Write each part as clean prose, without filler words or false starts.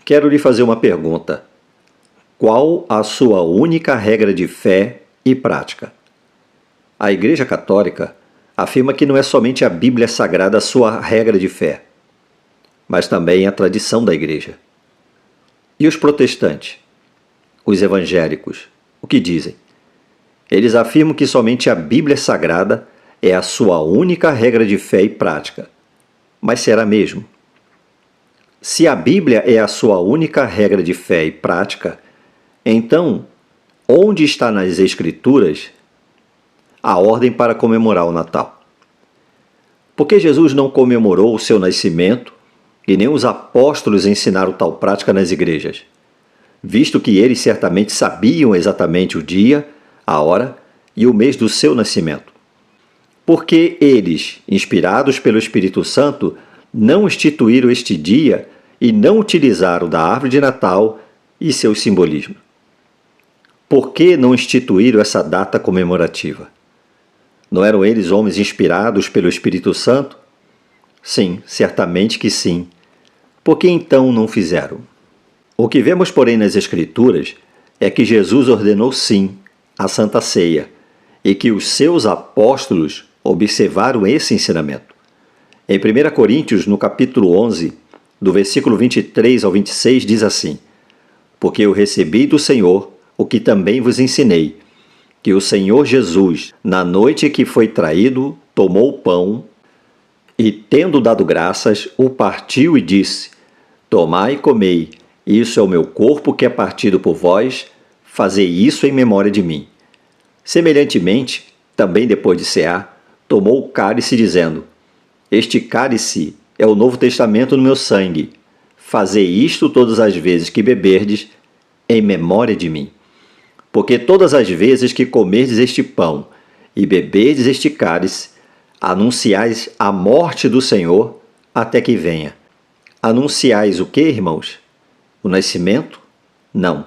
Quero lhe fazer uma pergunta. Qual a sua única regra de fé e prática? A Igreja Católica afirma que não é somente a Bíblia Sagrada a sua regra de fé, mas também a tradição da Igreja. E os protestantes? Os evangélicos? O que dizem? Eles afirmam que somente a Bíblia Sagrada é a sua única regra de fé e prática. Mas será mesmo? Se a Bíblia é a sua única regra de fé e prática, então, onde está nas Escrituras a ordem para comemorar o Natal? Por que Jesus não comemorou o seu nascimento e nem os apóstolos ensinaram tal prática nas igrejas? Visto que eles certamente sabiam exatamente o dia, a hora e o mês do seu nascimento. Por que eles, inspirados pelo Espírito Santo, não instituíram este dia e não utilizaram da árvore de Natal e seus simbolismos? Por que não instituíram essa data comemorativa? Não eram eles homens inspirados pelo Espírito Santo? Sim, certamente que sim. Por que então não fizeram? O que vemos, porém, nas Escrituras é que Jesus ordenou sim a Santa Ceia e que os seus apóstolos observaram esse ensinamento. Em 1 Coríntios, no capítulo 11, do versículo 23 ao 26, diz assim: Porque eu recebi do Senhor o que também vos ensinei, que o Senhor Jesus, na noite que foi traído, tomou o pão e, tendo dado graças, o partiu e disse: Tomai e comei, isso é o meu corpo que é partido por vós, fazei isso em memória de mim. Semelhantemente, também depois de cear, tomou o cálice, dizendo: Este cálice é o Novo Testamento no meu sangue. Fazei isto todas as vezes que beberdes, em memória de mim. Porque todas as vezes que comerdes este pão e beberdes este cálice, anunciais a morte do Senhor até que venha. Anunciais o que, irmãos? O nascimento? Não.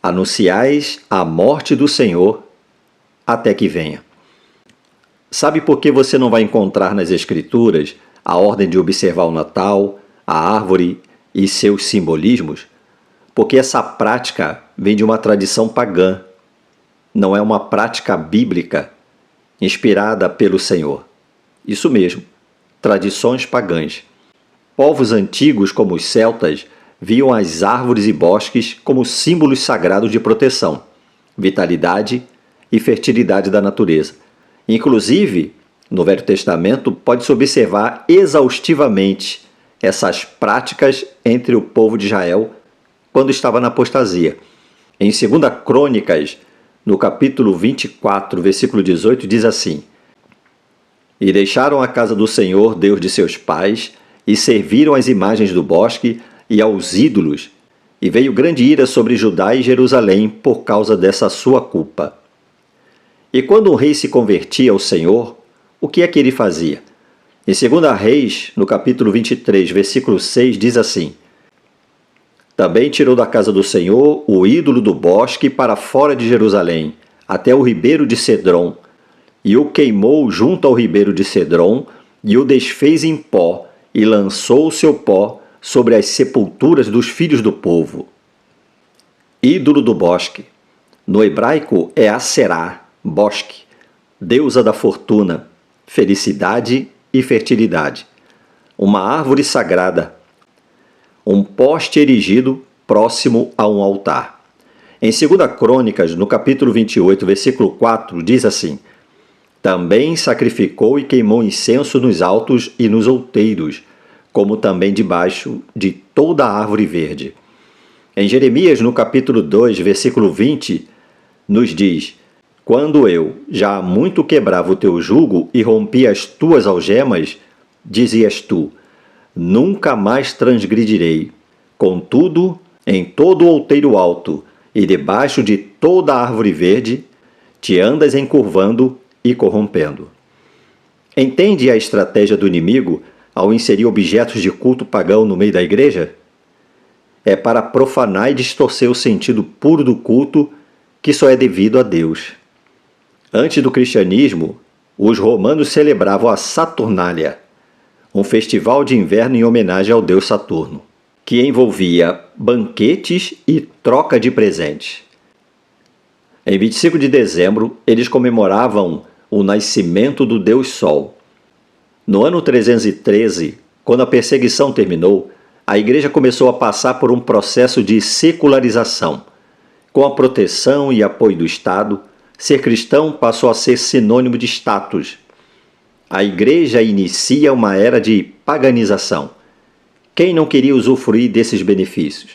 Anunciais a morte do Senhor até que venha. Sabe por que você não vai encontrar nas Escrituras a ordem de observar o Natal, a árvore e seus simbolismos? Porque essa prática vem de uma tradição pagã. Não é uma prática bíblica inspirada pelo Senhor. Isso mesmo, tradições pagãs. Povos antigos como os celtas viam as árvores e bosques como símbolos sagrados de proteção, vitalidade e fertilidade da natureza. Inclusive, no Velho Testamento, pode-se observar exaustivamente essas práticas entre o povo de Israel quando estava na apostasia. Em 2 Crônicas, no capítulo 24, versículo 18, diz assim: E deixaram a casa do Senhor, Deus de seus pais, e serviram as imagens do bosque e aos ídolos, e veio grande ira sobre Judá e Jerusalém por causa dessa sua culpa. E quando um rei se convertia ao Senhor, o que é que ele fazia? Em 2 Reis, no capítulo 23, versículo 6, diz assim: Também tirou da casa do Senhor o ídolo do bosque para fora de Jerusalém, até o ribeiro de Cedron, e o queimou junto ao ribeiro de Cedron, e o desfez em pó, e lançou o seu pó sobre as sepulturas dos filhos do povo. Ídolo do bosque. No hebraico é Aserá, bosque, deusa da fortuna, felicidade e fertilidade. Uma árvore sagrada. Um poste erigido próximo a um altar. Em 2 Crônicas, no capítulo 28, versículo 4, diz assim: Também sacrificou e queimou incenso nos altos e nos outeiros, como também debaixo de toda a árvore verde. Em Jeremias, no capítulo 2, versículo 20, nos diz: Quando eu já há muito quebrava o teu jugo e rompia as tuas algemas, dizias tu: Nunca mais transgredirei. Contudo, em todo o outeiro alto e debaixo de toda a árvore verde, te andas encurvando e corrompendo. Entende a estratégia do inimigo ao inserir objetos de culto pagão no meio da igreja? É para profanar e distorcer o sentido puro do culto que só é devido a Deus. Antes do cristianismo, os romanos celebravam a Saturnália, um festival de inverno em homenagem ao deus Saturno, que envolvia banquetes e troca de presentes. Em 25 de dezembro, eles comemoravam o nascimento do Deus Sol. No ano 313, quando a perseguição terminou, a igreja começou a passar por um processo de secularização. Com a proteção e apoio do Estado, ser cristão passou a ser sinônimo de status. A igreja inicia uma era de paganização. Quem não queria usufruir desses benefícios?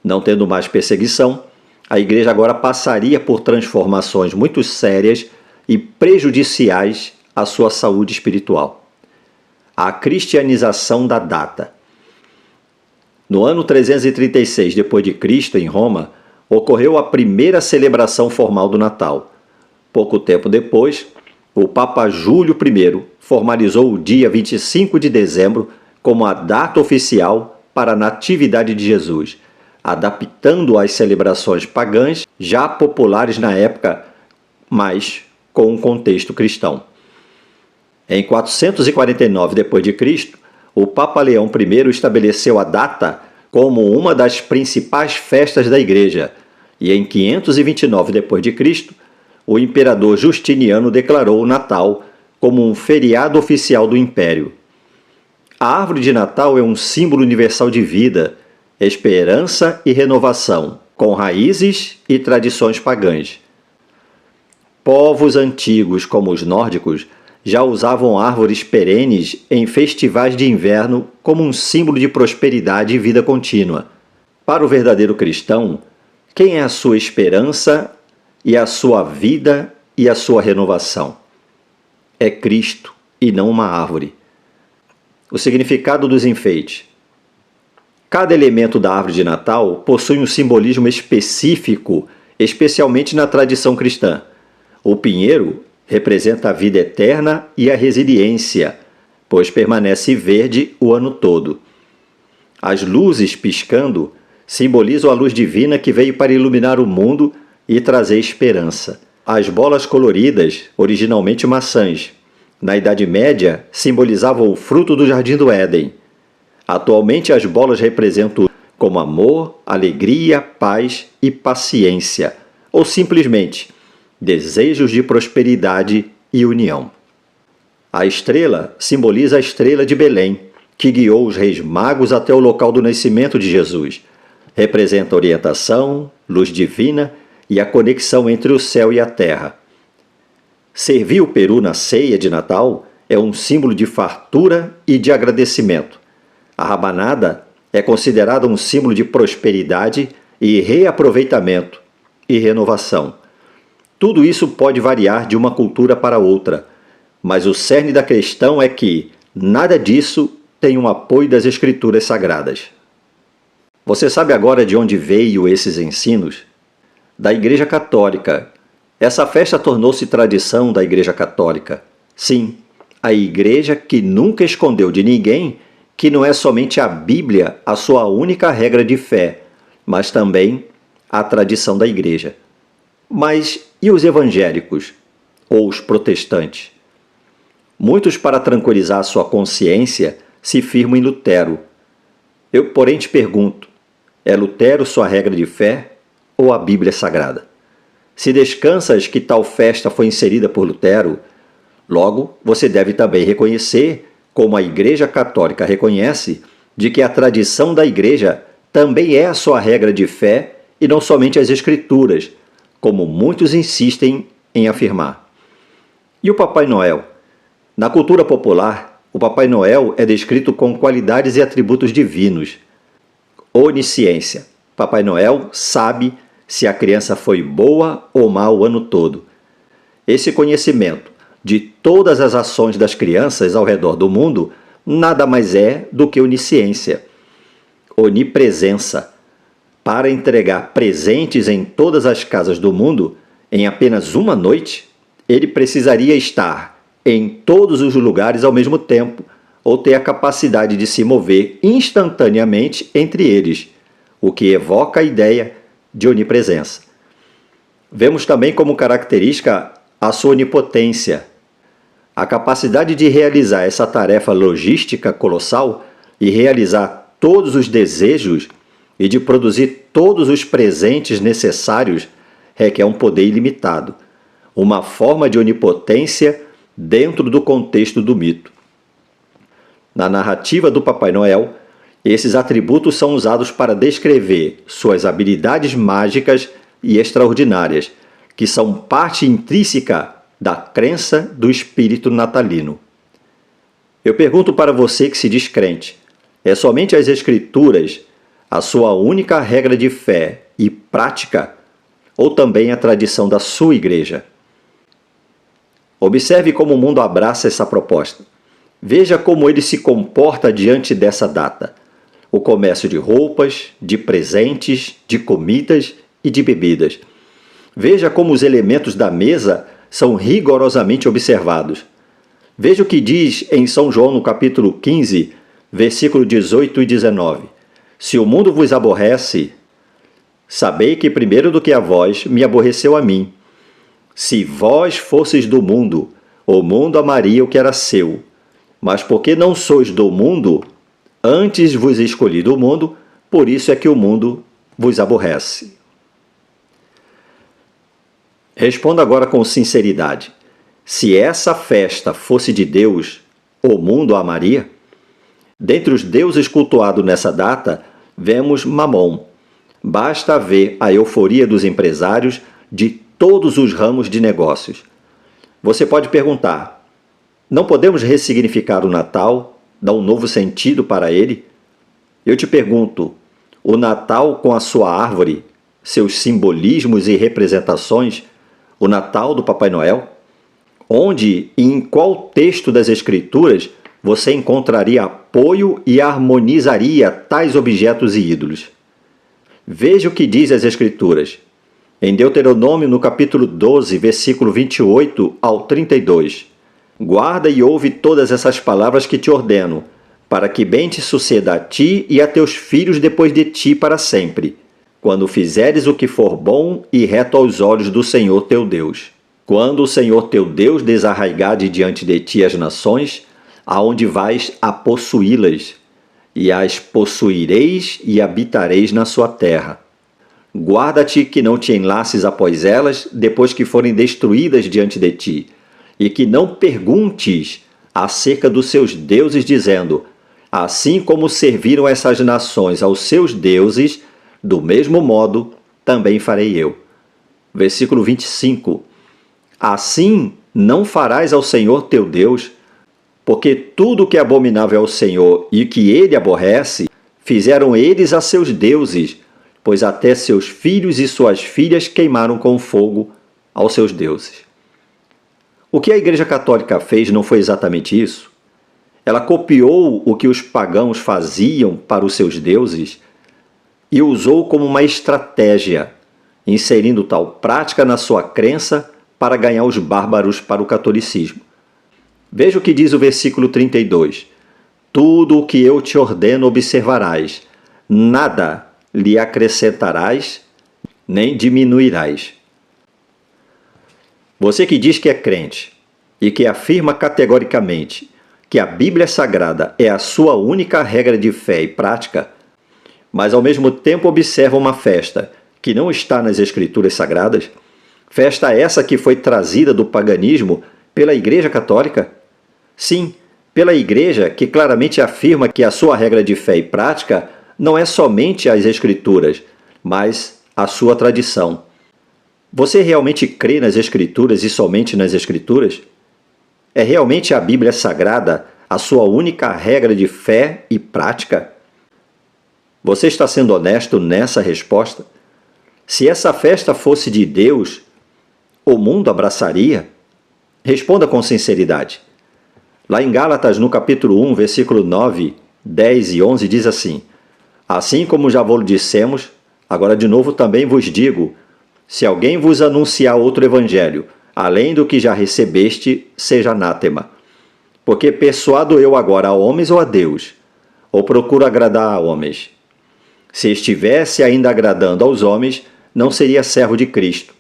Não tendo mais perseguição, a igreja agora passaria por transformações muito sérias e prejudiciais à sua saúde espiritual. A cristianização da data. No ano 336 d.C., em Roma, ocorreu a primeira celebração formal do Natal. Pouco tempo depois, o Papa Júlio I formalizou o dia 25 de dezembro como a data oficial para a Natividade de Jesus, adaptando as celebrações pagãs já populares na época, mas com um contexto cristão. Em 449 d.C., o Papa Leão I estabeleceu a data como uma das principais festas da Igreja, e em 529 d.C., o imperador Justiniano declarou o Natal como um feriado oficial do Império. A árvore de Natal é um símbolo universal de vida, esperança e renovação, com raízes e tradições pagãs. Povos antigos, como os nórdicos, já usavam árvores perenes em festivais de inverno como um símbolo de prosperidade e vida contínua. Para o verdadeiro cristão, quem é a sua esperança e a sua vida e a sua renovação? É Cristo e não uma árvore. O significado dos enfeites. Cada elemento da árvore de Natal possui um simbolismo específico, especialmente na tradição cristã. O pinheiro representa a vida eterna e a resiliência, pois permanece verde o ano todo. As luzes piscando simbolizam a luz divina que veio para iluminar o mundo e trazer esperança. As bolas coloridas, originalmente maçãs, na Idade Média simbolizavam o fruto do Jardim do Éden. Atualmente as bolas representam como amor, alegria, paz e paciência, ou simplesmente desejos de prosperidade e união. A estrela simboliza a estrela de Belém, que guiou os reis magos até o local do nascimento de Jesus. Representa orientação, luz divina e a conexão entre o céu e a terra. Servir o peru na ceia de Natal é um símbolo de fartura e de agradecimento. A rabanada é considerada um símbolo de prosperidade e reaproveitamento e renovação. Tudo isso pode variar de uma cultura para outra, mas o cerne da questão é que nada disso tem um apoio das Escrituras Sagradas. Você sabe agora de onde veio esses ensinos? Da Igreja Católica. Essa festa tornou-se tradição da Igreja Católica. Sim, a Igreja que nunca escondeu de ninguém que não é somente a Bíblia a sua única regra de fé, mas também a tradição da Igreja. Mas e os evangélicos? Ou os protestantes? Muitos, para tranquilizar sua consciência, se firmam em Lutero. Eu, porém, te pergunto, é Lutero sua regra de fé ou a Bíblia Sagrada? Se descansas que tal festa foi inserida por Lutero, logo você deve também reconhecer, como a Igreja Católica reconhece, de que a tradição da Igreja também é a sua regra de fé e não somente as Escrituras, como muitos insistem em afirmar. E o Papai Noel? Na cultura popular, o Papai Noel é descrito com qualidades e atributos divinos. Onisciência. Papai Noel sabe se a criança foi boa ou má o ano todo. Esse conhecimento de todas as ações das crianças ao redor do mundo nada mais é do que onisciência. Onipresença. Para entregar presentes em todas as casas do mundo, em apenas uma noite, ele precisaria estar em todos os lugares ao mesmo tempo, ou ter a capacidade de se mover instantaneamente entre eles, o que evoca a ideia de onipresença. Vemos também como característica a sua onipotência. A capacidade de realizar essa tarefa logística colossal e realizar todos os desejos e de produzir todos os presentes necessários requer um poder ilimitado, uma forma de onipotência dentro do contexto do mito. Na narrativa do Papai Noel, esses atributos são usados para descrever suas habilidades mágicas e extraordinárias, que são parte intrínseca da crença do espírito natalino. Eu pergunto para você que se diz crente, é somente as Escrituras a sua única regra de fé e prática, ou também a tradição da sua igreja? Observe como o mundo abraça essa proposta. Veja como ele se comporta diante dessa data. O comércio de roupas, de presentes, de comidas e de bebidas. Veja como os elementos da mesa são rigorosamente observados. Veja o que diz em São João no capítulo 15, versículo 18 e 19. Se o mundo vos aborrece, sabei que primeiro do que a vós me aborreceu a mim. Se vós fosseis do mundo, o mundo amaria o que era seu. Mas porque não sois do mundo, antes vos escolhi do mundo, por isso é que o mundo vos aborrece. Responda agora com sinceridade. Se essa festa fosse de Deus, o mundo a amaria? Dentre os deuses cultuados nessa data, vemos Mamon. Basta ver a euforia dos empresários de todos os ramos de negócios. Você pode perguntar, não podemos ressignificar o Natal, dar um novo sentido para ele? Eu te pergunto, o Natal com a sua árvore, seus simbolismos e representações, o Natal do Papai Noel? Onde e em qual texto das Escrituras você encontraria apoio e harmonizaria tais objetos e ídolos? Veja o que diz as Escrituras. Em Deuteronômio, no capítulo 12, versículo 28 ao 32. Guarda e ouve todas essas palavras que te ordeno, para que bem te suceda a ti e a teus filhos depois de ti para sempre, quando fizeres o que for bom e reto aos olhos do Senhor teu Deus. Quando o Senhor teu Deus desarraigar de diante de ti as nações, aonde vais a possuí-las, e as possuireis e habitareis na sua terra. Guarda-te que não te enlaces após elas, depois que forem destruídas diante de ti, e que não perguntes acerca dos seus deuses, dizendo, assim como serviram essas nações aos seus deuses, do mesmo modo também farei eu. Versículo 25. Assim não farás ao Senhor teu Deus, porque tudo que é abominável ao Senhor e que ele aborrece, fizeram eles a seus deuses, pois até seus filhos e suas filhas queimaram com fogo aos seus deuses. O que a Igreja Católica fez não foi exatamente isso. Ela copiou o que os pagãos faziam para os seus deuses e usou como uma estratégia, inserindo tal prática na sua crença para ganhar os bárbaros para o catolicismo. Veja o que diz o versículo 32. Tudo o que eu te ordeno observarás, nada lhe acrescentarás, nem diminuirás. Você que diz que é crente e que afirma categoricamente que a Bíblia Sagrada é a sua única regra de fé e prática, mas ao mesmo tempo observa uma festa que não está nas Escrituras Sagradas, festa essa que foi trazida do paganismo pela Igreja Católica? Sim, pela Igreja que claramente afirma que a sua regra de fé e prática não é somente as Escrituras, mas a sua tradição. Você realmente crê nas Escrituras e somente nas Escrituras? É realmente a Bíblia Sagrada a sua única regra de fé e prática? Você está sendo honesto nessa resposta? Se essa festa fosse de Deus, o mundo abraçaria? Responda com sinceridade. Lá em Gálatas, no capítulo 1, versículo 9, 10 e 11, diz assim, assim como já vos dissemos, agora de novo também vos digo, se alguém vos anunciar outro evangelho, além do que já recebeste, seja anátema. Porque persuado eu agora a homens ou a Deus? Ou procuro agradar a homens? Se estivesse ainda agradando aos homens, não seria servo de Cristo.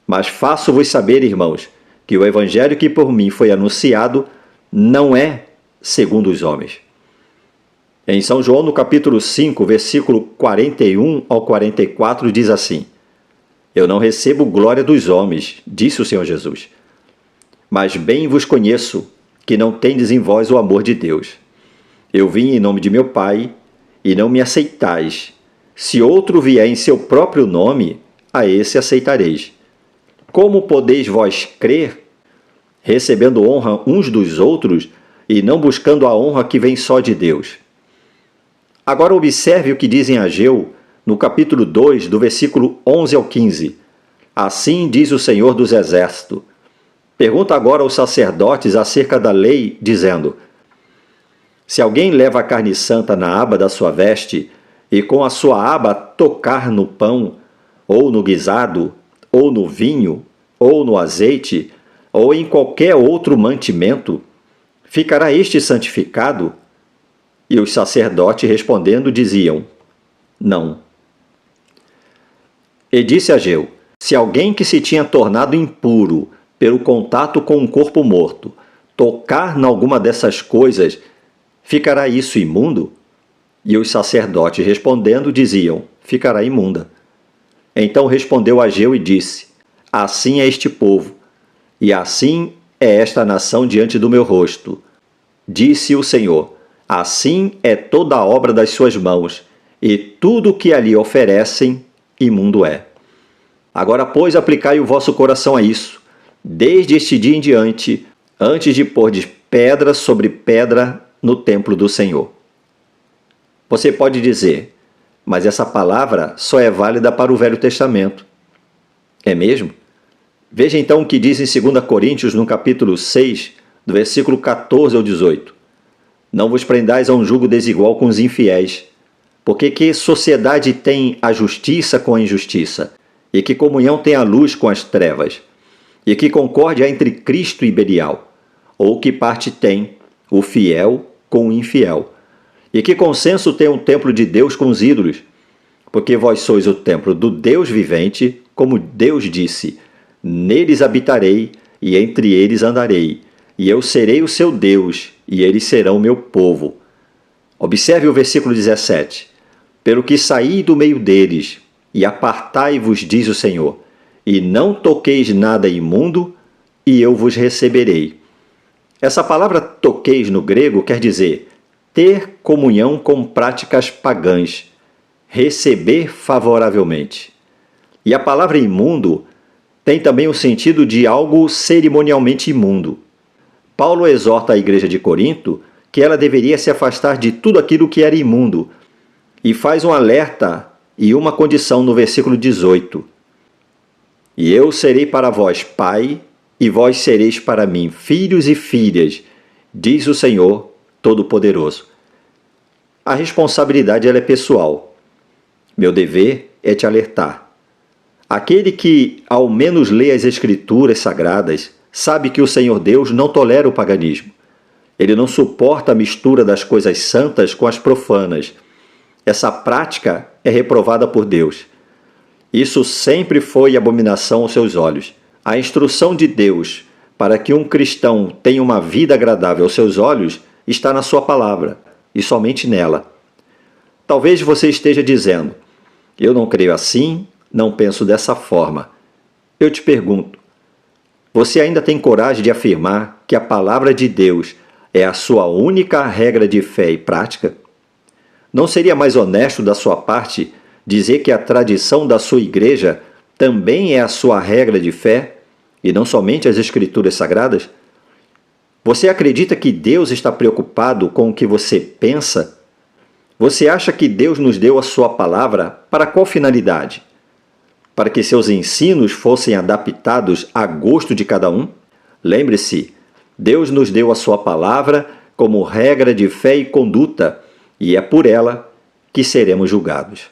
Mas faço-vos saber, irmãos, que o evangelho que por mim foi anunciado não é segundo os homens. Em São João, no capítulo 5, versículo 41 ao 44, diz assim: Eu não recebo glória dos homens, disse o Senhor Jesus. Mas bem vos conheço, que não tendes em vós o amor de Deus. Eu vim em nome de meu Pai, e não me aceitais. Se outro vier em seu próprio nome, a esse aceitareis. Como podeis vós crer, recebendo honra uns dos outros, e não buscando a honra que vem só de Deus? Agora observe o que diz em Ageu, no capítulo 2, do versículo 11 ao 15. Assim diz o Senhor dos Exércitos. Pergunta agora aos sacerdotes acerca da lei, dizendo: Se alguém leva a carne santa na aba da sua veste, e com a sua aba tocar no pão, ou no guisado, ou no vinho, ou no azeite, ou em qualquer outro mantimento, ficará este santificado? E os sacerdotes respondendo diziam: Não. E disse Ageu: Se alguém que se tinha tornado impuro pelo contato com um corpo morto tocar em alguma dessas coisas, ficará isso imundo? E os sacerdotes respondendo diziam: Ficará imunda. Então respondeu Ageu e disse: Assim é este povo, e assim é esta nação diante do meu rosto. Disse o Senhor: Assim é toda a obra das suas mãos, e tudo o que ali oferecem, imundo é. Agora, pois, aplicai o vosso coração a isso, desde este dia em diante, antes de pôrdes pedra sobre pedra no templo do Senhor. Você pode dizer: Mas essa palavra só é válida para o Velho Testamento. É mesmo? Veja então o que diz em 2 Coríntios, no capítulo 6, do versículo 14 ao 18. Não vos prendais a um jugo desigual com os infiéis, porque que sociedade tem a justiça com a injustiça? E que comunhão tem a luz com as trevas? E que concórdia há entre Cristo e Belial? Ou que parte tem o fiel com o infiel? E que consenso tem o templo de Deus com os ídolos? Porque vós sois o templo do Deus vivente, como Deus disse: Neles habitarei, e entre eles andarei, e eu serei o seu Deus, e eles serão o meu povo. Observe o versículo 17. Pelo que saí do meio deles, e apartai-vos, diz o Senhor, e não toqueis nada imundo, e eu vos receberei. Essa palavra toqueis no grego quer dizer ter comunhão com práticas pagãs, receber favoravelmente. E a palavra imundo tem também o sentido de algo cerimonialmente imundo. Paulo exorta a igreja de Corinto que ela deveria se afastar de tudo aquilo que era imundo, e faz um alerta e uma condição no versículo 18. E eu serei para vós pai, e vós sereis para mim filhos e filhas, diz o Senhor Todo-Poderoso. A responsabilidade ela é pessoal. Meu dever é te alertar. Aquele que ao menos lê as Escrituras Sagradas sabe que o Senhor Deus não tolera o paganismo. Ele não suporta a mistura das coisas santas com as profanas. Essa prática é reprovada por Deus. Isso sempre foi abominação aos seus olhos. A instrução de Deus para que um cristão tenha uma vida agradável aos seus olhos está na sua palavra, e somente nela. Talvez você esteja dizendo: Eu não creio assim, não penso dessa forma. Eu te pergunto: você ainda tem coragem de afirmar que a palavra de Deus é a sua única regra de fé e prática? Não seria mais honesto da sua parte dizer que a tradição da sua igreja também é a sua regra de fé, e não somente as Escrituras Sagradas? Você acredita que Deus está preocupado com o que você pensa? Você acha que Deus nos deu a sua palavra para qual finalidade? Para que seus ensinos fossem adaptados a gosto de cada um? Lembre-se, Deus nos deu a sua palavra como regra de fé e conduta, e é por ela que seremos julgados.